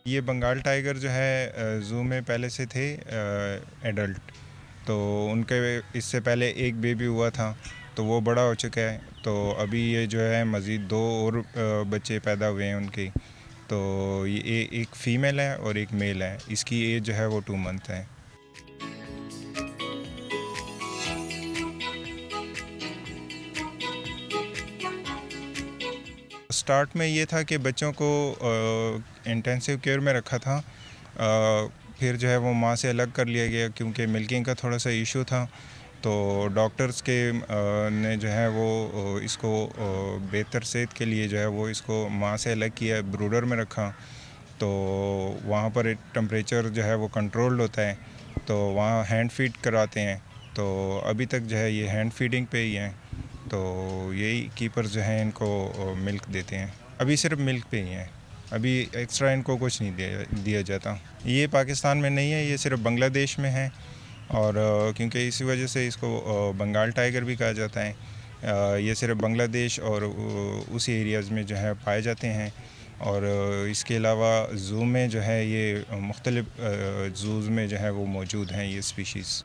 ये बंगाल टाइगर जो है ज़ू में पहले से थे एडल्ट, तो उनके इससे पहले एक बेबी हुआ था, तो वो बड़ा हो चुका है। तो अभी ये जो है मज़ीद दो और बच्चे पैदा हुए हैं उनके। तो ये एक फ़ीमेल है और एक मेल है। इसकी एज जो है वो 2 मंथ है। स्टार्ट में ये था कि बच्चों को इंटेंसिव केयर में रखा था। फिर जो है वो माँ से अलग कर लिया गया क्योंकि मिल्किंग का थोड़ा सा इशू था। तो डॉक्टर्स के ने जो है वो इसको बेहतर सेहत के लिए जो है वो इसको माँ से अलग किया, ब्रूडर में रखा। तो वहाँ पर टेम्परेचर जो है वो कंट्रोल्ड होता है, तो वहाँ हैंड फीड कराते हैं। तो अभी तक जो है ये हैंड फीडिंग पे ही हैं। तो यही कीपर जो हैं इनको मिल्क देते हैं। अभी सिर्फ मिल्क पे ही हैं, अभी एक्स्ट्रा इनको कुछ नहीं दिया जाता। ये पाकिस्तान में नहीं है, ये सिर्फ बांग्लादेश में है। और क्योंकि इसी वजह से इसको बंगाल टाइगर भी कहा जाता है। ये सिर्फ बांग्लादेश और उसी एरियाज़ में जो है पाए जाते हैं। और इसके अलावा ज़ू में जो है ये मुख्तलिफ़ ज़ूज़ में जो है वो मौजूद हैं ये स्पीशीज़।